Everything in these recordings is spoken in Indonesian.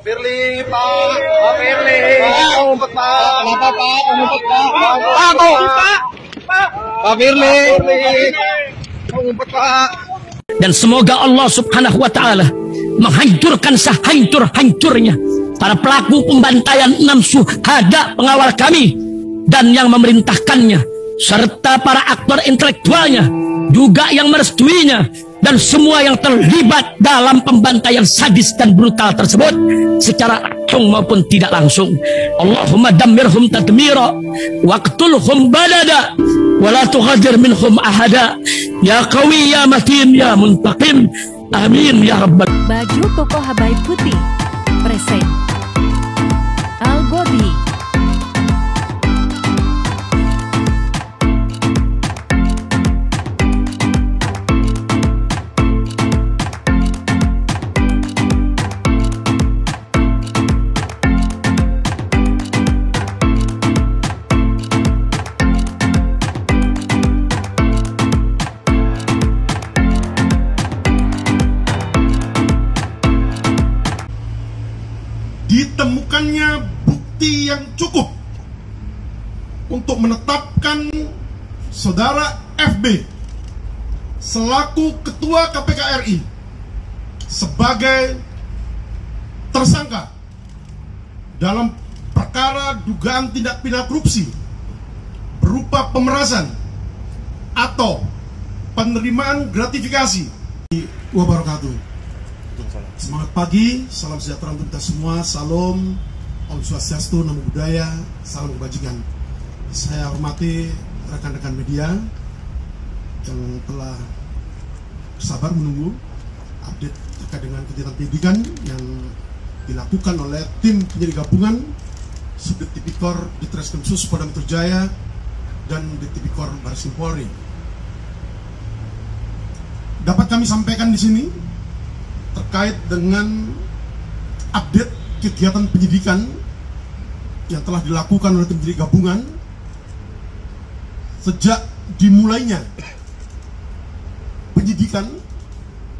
Firly, Pak. Pak Firly. Pak, ngumpet, Pak. Kenapa, Pak? Ngumpet, Pak? Pak, Pak Firly. Ngumpet, Pak. Dan semoga Allah Subhanahu wa Ta'ala menghancurkan sehancur-hancurnya para pelaku pembantaian 6 syuhada pengawal kami dan yang memerintahkannya, serta para aktor intelektualnya juga yang merestuinya, dan semua yang terlibat dalam pembantaian sadis dan brutal tersebut secara langsung maupun tidak langsung. Allahumma dammirhum tadmira waqtulhum balada wala tughadir minhum ahada ya qawi ya matin ya muntaqim amin ya rabbal. Baju koko Habaib putih present Al-Godi. Ditemukannya bukti yang cukup untuk menetapkan saudara FB selaku Ketua KPK RI sebagai tersangka dalam perkara dugaan tindak pidana korupsi berupa pemerasan atau penerimaan gratifikasi. Wabarakatuh. Semangat pagi, salam sejahtera untuk kita semua, salam, Om Swastiastu, Namo Buddhaya, salam kebajikan. Saya hormati rekan-rekan media yang telah sabar menunggu update terkait dengan kegiatan penyidikan yang dilakukan oleh tim penyidik gabungan Subdit Tipikor Ditreskrimsus Polda Metro Jaya dan Ditipikor Baris Krim Polri. Dapat kami sampaikan di sini terkait dengan update kegiatan penyidikan yang telah dilakukan oleh tim penyidik gabungan sejak dimulainya penyidikan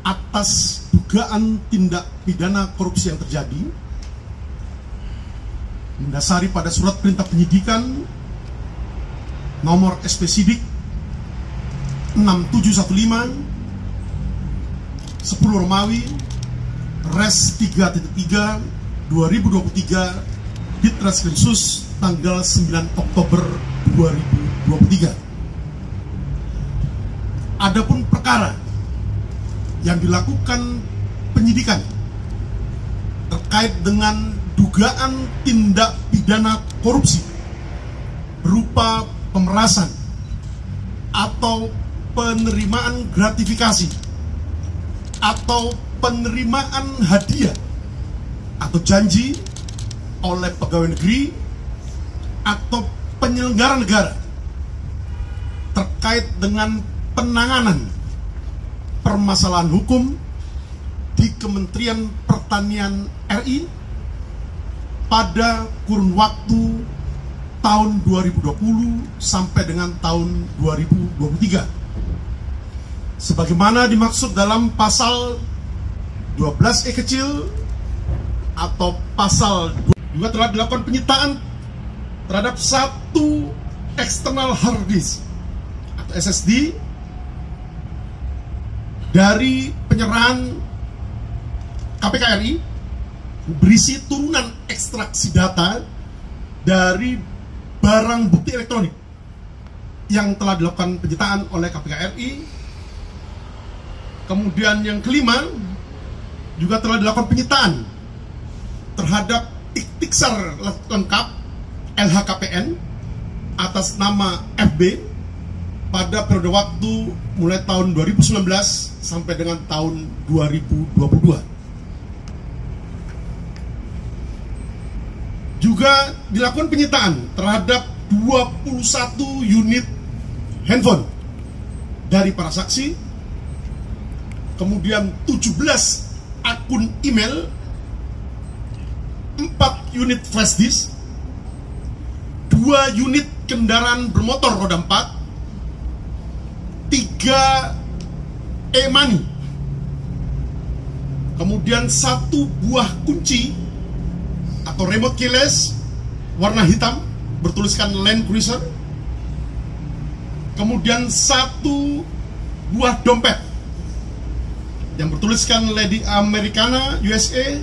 atas dugaan tindak pidana korupsi yang terjadi mendasari pada surat perintah penyidikan nomor SP Sidik 6715 10 Romawi Res 3.3 2023 Ditreskrimsus tanggal 9 Oktober 2023. Adapun perkara yang dilakukan penyidikan terkait dengan dugaan tindak pidana korupsi berupa pemerasan atau penerimaan gratifikasi atau penerimaan hadiah atau janji oleh pegawai negeri atau penyelenggara negara terkait dengan penanganan permasalahan hukum di Kementerian Pertanian RI pada kurun waktu tahun 2020 sampai dengan tahun 2023. Sebagaimana dimaksud dalam pasal 12E kecil atau pasal 2, juga telah dilakukan penyitaan terhadap satu eksternal hard disk atau SSD dari penyerahan KPK RI berisi turunan ekstraksi data dari barang bukti elektronik yang telah dilakukan penyitaan oleh KPK RI. Kemudian yang kelima, juga telah dilakukan penyitaan terhadap tiktiksar lengkap LHKPN atas nama FB pada periode waktu mulai tahun 2019 sampai dengan tahun 2022. Juga dilakukan penyitaan terhadap 21 unit handphone dari para saksi, kemudian 17 akun email, 4 unit flash disk, 2 unit kendaraan bermotor roda 4, 3 e-money, kemudian 1 buah kunci atau remote keyless warna hitam bertuliskan Land Cruiser. Kemudian 1 buah dompet yang bertuliskan Lady Americana USA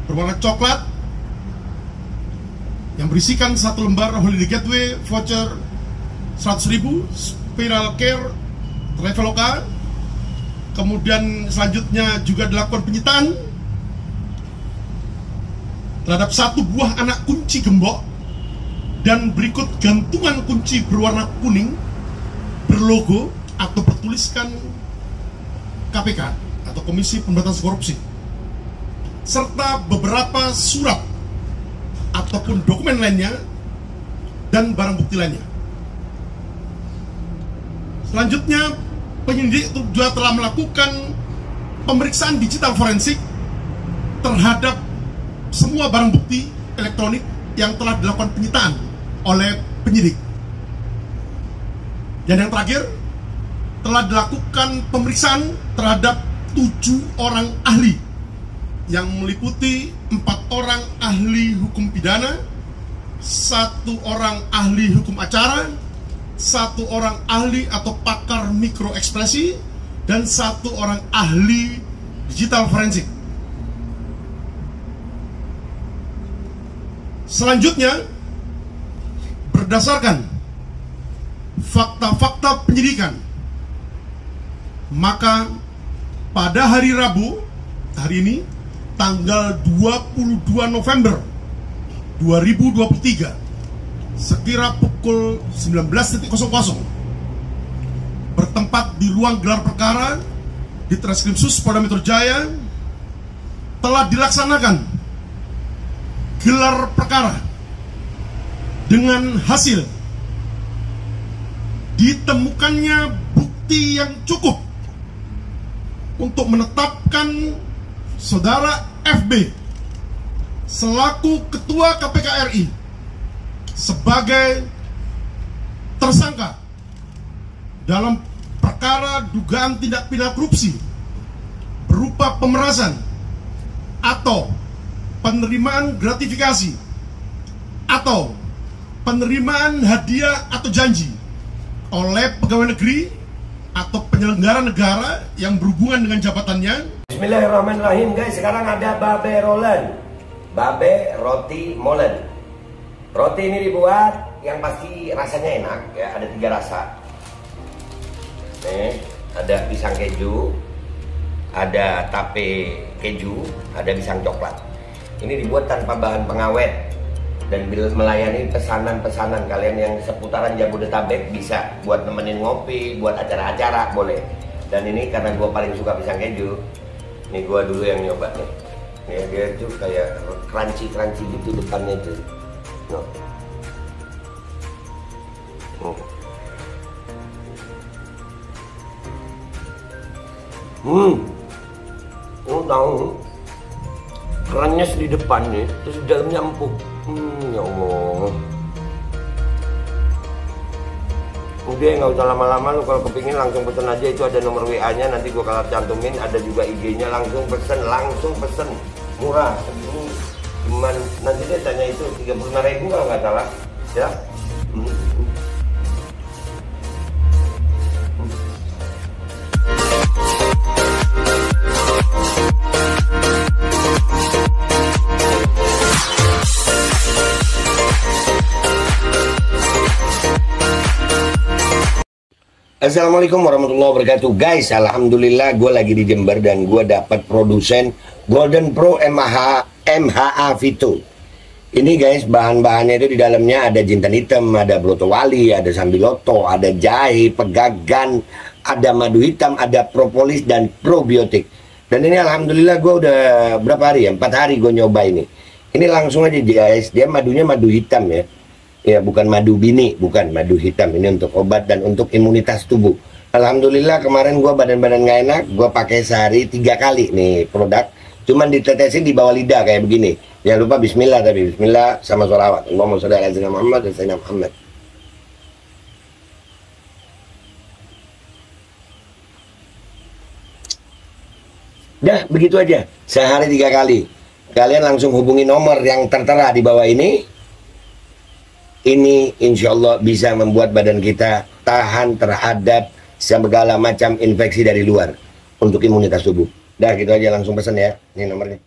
berwarna coklat yang berisikan 1 lembar Holiday Gateway voucher 100.000 Spiral Care Traveloka. Kemudian selanjutnya juga dilakukan penyitaan terhadap 1 buah anak kunci gembok dan berikut gantungan kunci berwarna kuning berlogo atau bertuliskan KPK atau Komisi Pemberantasan Korupsi, serta beberapa surat ataupun dokumen lainnya dan barang bukti lainnya. Selanjutnya, penyidik juga telah melakukan pemeriksaan digital forensik terhadap semua barang bukti elektronik yang telah dilakukan penyitaan oleh penyidik. Dan yang terakhir, telah dilakukan pemeriksaan terhadap 7 orang ahli yang meliputi 4 orang ahli hukum pidana, 1 orang ahli hukum acara, 1 orang ahli atau pakar mikroekspresi, dan 1 orang ahli digital forensik. Selanjutnya, berdasarkan fakta-fakta penyidikan, maka pada hari Rabu, hari ini, tanggal 22 November 2023, sekira pukul 19.00, bertempat di ruang gelar perkara di Treskrimsus Polda Metro Jaya, telah dilaksanakan gelar perkara dengan hasil ditemukannya bukti yang cukup untuk menetapkan saudara FB selaku Ketua KPK RI sebagai tersangka dalam perkara dugaan tindak pidana korupsi berupa pemerasan atau penerimaan gratifikasi atau penerimaan hadiah atau janji oleh pegawai negeri atau penyelenggara negara yang berhubungan dengan jabatannya. Bismillahirrahmanirrahim guys, sekarang ada babe rolen, babe roti molen. Roti ini dibuat yang pasti rasanya enak ya, ada 3 rasa. Nih, ada pisang keju, ada tape keju, ada pisang coklat. Ini dibuat tanpa bahan pengawet dan melayani pesanan-pesanan kalian yang seputaran Jabodetabek, bisa buat nemenin ngopi, buat acara-acara boleh. Dan ini karena gue paling suka pisang keju, ini gue dulu yang nyoba nih. Nih dia tuh kayak crunchy gitu depannya tuh. Lo tahu kerennya di depannya, terus di dalamnya empuk. Ya Allah. Udah nggak usah lama-lama, lu kalau kepingin langsung pesen aja, itu ada nomor WA-nya, nanti gua kalau cantumin, ada juga IG-nya, langsung pesen, murah. Ini cuman nanti dia tanya itu 35.000 kalau nggak salah, ya. Assalamualaikum warahmatullahi wabarakatuh guys. Alhamdulillah gue lagi di Jember dan gue dapat produsen Golden Pro MHA Vito. Ini guys, bahan-bahannya itu di dalamnya ada jintan hitam, ada broto wali, ada sambiloto, ada jahe, pegagan, ada madu hitam, ada propolis dan probiotik. Dan ini alhamdulillah gue udah berapa hari ya, 4 hari gue nyoba ini. Ini langsung aja guys, dia madunya madu hitam ya. Ya bukan madu bini, bukan madu hitam. Ini untuk obat dan untuk imunitas tubuh. Alhamdulillah kemarin gue badan-badan gak enak, gue pakai sehari 3 kali nih produk. Cuman ditetesin di bawah lidah kayak begini. Jangan lupa bismillah, tapi bismillah sama sholawat. Allahumma sholli ala sayyidina Muhammad dan sayyidina Muhammad. Dah begitu aja, sehari 3 kali. kalian langsung hubungi nomor yang tertera di bawah ini. Ini insya Allah bisa membuat badan kita tahan terhadap segala macam infeksi dari luar untuk imunitas tubuh. Dah gitu aja, langsung pesan ya. Ini nomornya.